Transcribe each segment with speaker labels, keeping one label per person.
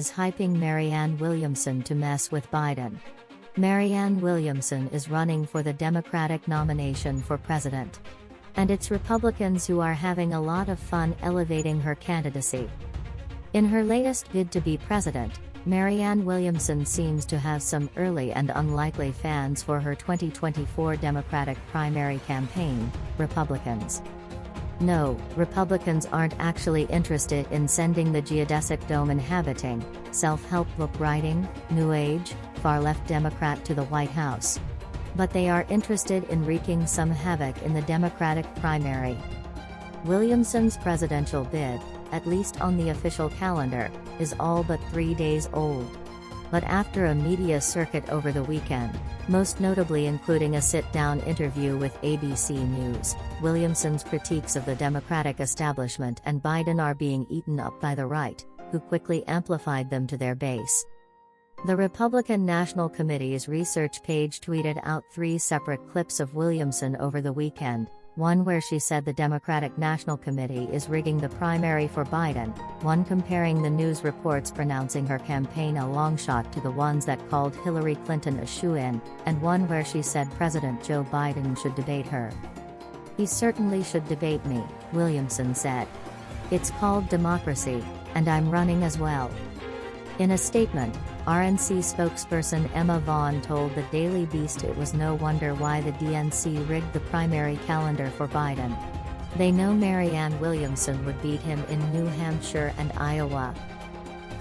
Speaker 1: is hyping Marianne Williamson to mess with Biden. Marianne Williamson is running for the Democratic nomination for president. And it's Republicans who are having a lot of fun elevating her candidacy. In her latest bid to be president, Marianne Williamson seems to have some early and unlikely fans for her 2024 Democratic primary campaign, Republicans. No, Republicans aren't actually interested in sending the geodesic dome-inhabiting, self-help book writing, New Age, far-left Democrat to the White House. But they are interested in wreaking some havoc in the Democratic primary. Williamson's presidential bid, at least on the official calendar, is all but 3 days old. But after a media circuit over the weekend, most notably including a sit-down interview with ABC News, Williamson's critiques of the Democratic establishment and Biden are being eaten up by the right, who quickly amplified them to their base. The Republican National Committee's research page tweeted out 3 separate clips of Williamson over the weekend, one where she said the Democratic National Committee is rigging the primary for Biden, one comparing the news reports pronouncing her campaign a long shot to the ones that called Hillary Clinton a shoo-in, and one where she said President Joe Biden should debate her. "He certainly should debate me," Williamson said. "It's called democracy, and I'm running as well." In a statement, RNC spokesperson Emma Vaughn told the Daily Beast it was no wonder why the DNC rigged the primary calendar for Biden. They know Marianne Williamson would beat him in New Hampshire and Iowa.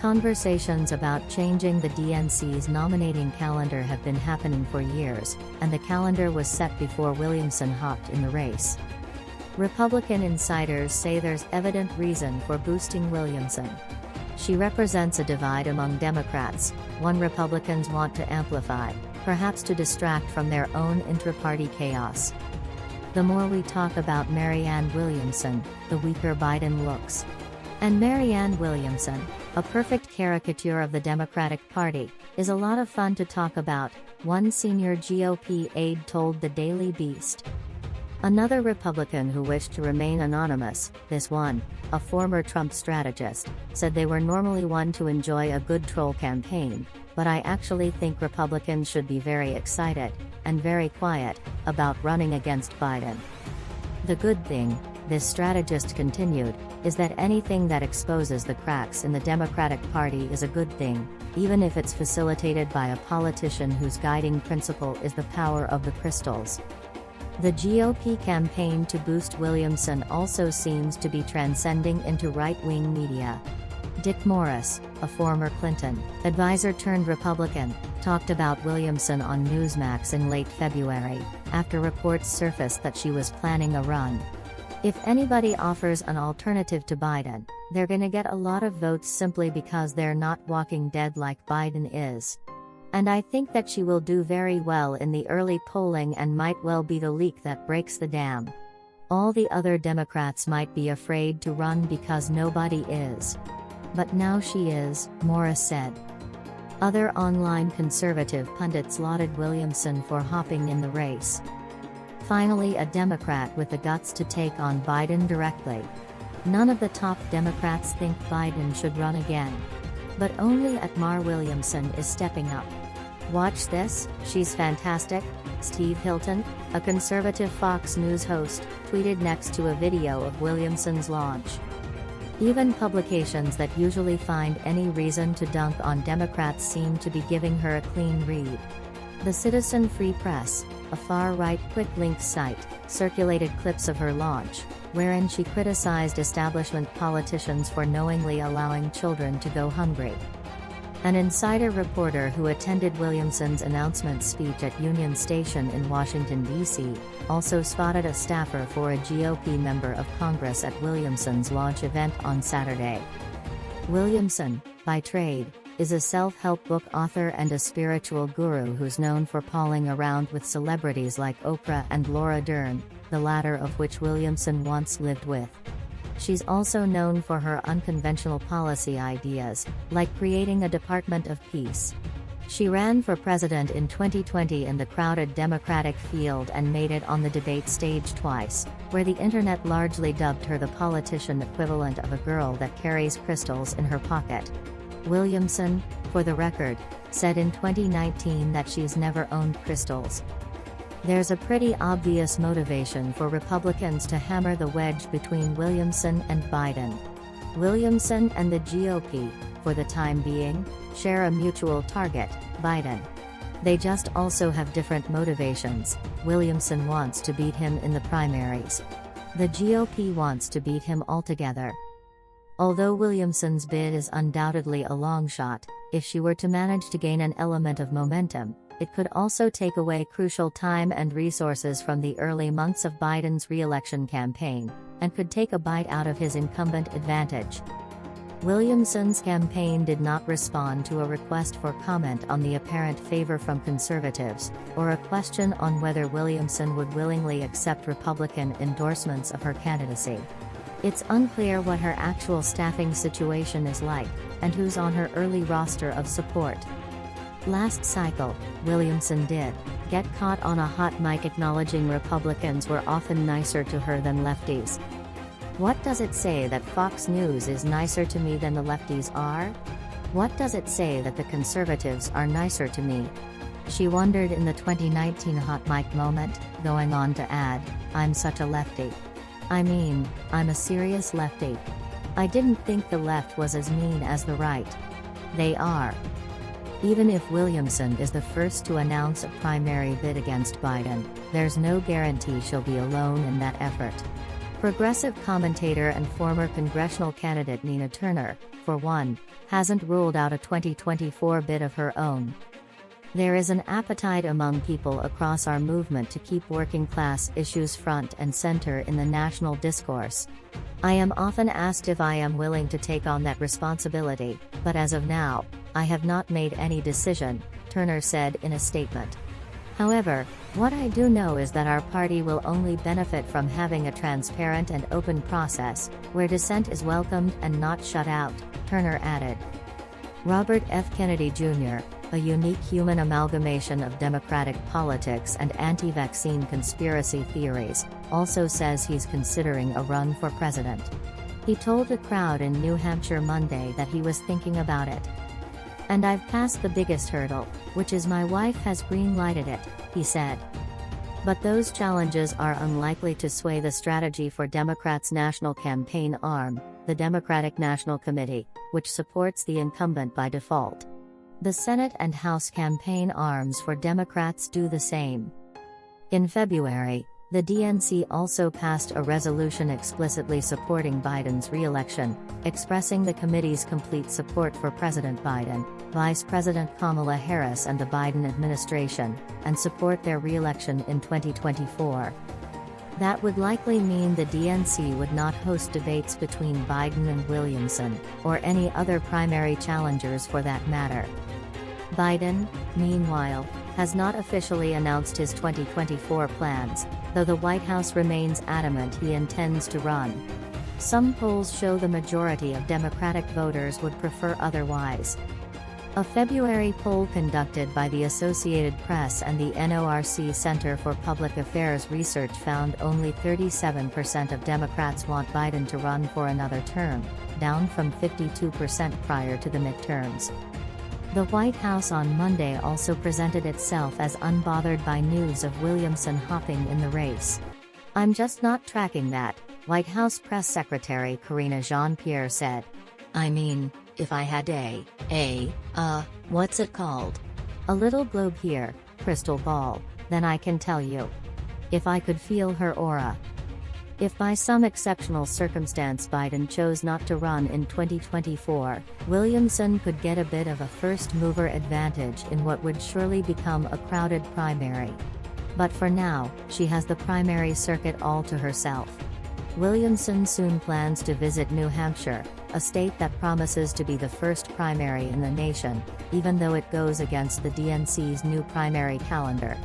Speaker 1: Conversations about changing the DNC's nominating calendar have been happening for years, and the calendar was set before Williamson hopped in the race. Republican insiders say there's evident reason for boosting Williamson. She represents a divide among Democrats, one Republicans want to amplify, perhaps to distract from their own intra-party chaos. The more we talk about Marianne Williamson, the weaker Biden looks. And Marianne Williamson, a perfect caricature of the Democratic Party, is a lot of fun to talk about, one senior GOP aide told the Daily Beast. Another Republican who wished to remain anonymous, this one, a former Trump strategist, said they were normally one to enjoy a good troll campaign, but I actually think Republicans should be very excited, and very quiet, about running against Biden. The good thing, this strategist continued, is that anything that exposes the cracks in the Democratic Party is a good thing, even if it's facilitated by a politician whose guiding principle is the power of the crystals. The GOP campaign to boost Williamson also seems to be transcending into right-wing media. Dick Morris, a former Clinton advisor turned Republican, talked about Williamson on Newsmax in late February, after reports surfaced that she was planning a run. If anybody offers an alternative to Biden, they're gonna get a lot of votes simply because they're not walking dead like Biden is. And I think that she will do very well in the early polling and might well be the leak that breaks the dam. All the other Democrats might be afraid to run because nobody is. But now she is, Morris said. Other online conservative pundits lauded Williamson for hopping in the race. Finally, a Democrat with the guts to take on Biden directly. None of the top Democrats think Biden should run again. But only Mar Williamson is stepping up. "Watch this, she's fantastic," Steve Hilton, a conservative Fox News host, tweeted next to a video of Williamson's launch. Even publications that usually find any reason to dunk on Democrats seem to be giving her a clean read. The Citizen Free Press, a far-right quick-link site, circulated clips of her launch, wherein she criticized establishment politicians for knowingly allowing children to go hungry. An insider reporter who attended Williamson's announcement speech at Union Station in Washington, D.C., also spotted a staffer for a GOP member of Congress at Williamson's launch event on Saturday. Williamson, by trade, is a self-help book author and a spiritual guru who's known for palling around with celebrities like Oprah and Laura Dern, the latter of which Williamson once lived with. She's also known for her unconventional policy ideas, like creating a Department of Peace. She ran for president in 2020 in the crowded Democratic field and made it on the debate stage twice, where the internet largely dubbed her the politician equivalent of a girl that carries crystals in her pocket. Williamson, for the record, said in 2019 that she's never owned crystals. There's a pretty obvious motivation for Republicans to hammer the wedge between Williamson and Biden. Williamson and the GOP, for the time being, share a mutual target, Biden. They just also have different motivations. Williamson wants to beat him in the primaries. The GOP wants to beat him altogether. Although Williamson's bid is undoubtedly a long shot, if she were to manage to gain an element of momentum, it could also take away crucial time and resources from the early months of Biden's re-election campaign, and could take a bite out of his incumbent advantage. Williamson's campaign did not respond to a request for comment on the apparent favor from conservatives, or a question on whether Williamson would willingly accept Republican endorsements of her candidacy. It's unclear what her actual staffing situation is like, and who's on her early roster of support. Last cycle, Williamson did get caught on a hot mic acknowledging Republicans were often nicer to her than lefties. What does it say that Fox News is nicer to me than the lefties are? What does it say that the conservatives are nicer to me? She wondered in the 2019 hot mic moment, going on to add, "I'm such a lefty. I mean, I'm a serious lefty. I didn't think the left was as mean as the right. They are." Even if Williamson is the first to announce a primary bid against Biden, there's no guarantee she'll be alone in that effort. Progressive commentator and former congressional candidate Nina Turner, for one, hasn't ruled out a 2024 bid of her own. There is an appetite among people across our movement to keep working-class issues front and center in the national discourse. I am often asked if I am willing to take on that responsibility, but as of now, I have not made any decision, Turner said in a statement. However, what I do know is that our party will only benefit from having a transparent and open process, where dissent is welcomed and not shut out, Turner added. Robert F. Kennedy Jr., a unique human amalgamation of Democratic politics and anti-vaccine conspiracy theories, also says he's considering a run for president. He told a crowd in New Hampshire Monday that he was thinking about it. "And I've passed the biggest hurdle, which is my wife has green-lighted it," he said. But those challenges are unlikely to sway the strategy for Democrats' national campaign arm, the Democratic National Committee, which supports the incumbent by default. The Senate and House campaign arms for Democrats do the same. In February, the DNC also passed a resolution explicitly supporting Biden's re-election, expressing the committee's complete support for President Biden, Vice President Kamala Harris and the Biden administration, and support their re-election in 2024. That would likely mean the DNC would not host debates between Biden and Williamson, or any other primary challengers for that matter. Biden, meanwhile, has not officially announced his 2024 plans, though the White House remains adamant he intends to run. Some polls show the majority of Democratic voters would prefer otherwise. A February poll conducted by the Associated Press and the NORC Center for Public Affairs Research found only 37% of Democrats want Biden to run for another term, down from 52% prior to the midterms. The White House on Monday also presented itself as unbothered by news of Williamson hopping in the race. "I'm just not tracking that," White House Press Secretary Karine Jean-Pierre said. "I mean, if I had what's it called? A little globe here, crystal ball, then I can tell you. If I could feel her aura. If by some exceptional circumstance Biden chose not to run in 2024, Williamson could get a bit of a first-mover advantage in what would surely become a crowded primary. But for now, she has the primary circuit all to herself." Williamson soon plans to visit New Hampshire, a state that promises to be the first primary in the nation, even though it goes against the DNC's new primary calendar.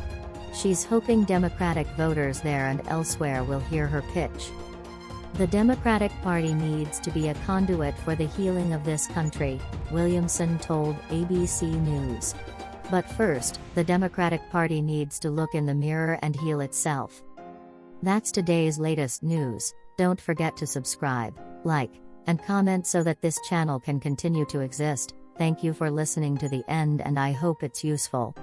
Speaker 1: She's hoping Democratic voters there and elsewhere will hear her pitch. "The Democratic Party needs to be a conduit for the healing of this country," Williamson told ABC News. "But first, the Democratic Party needs to look in the mirror and heal itself." That's today's latest news. Don't forget to subscribe, like, and comment so that this channel can continue to exist. Thank you for listening to the end and I hope it's useful.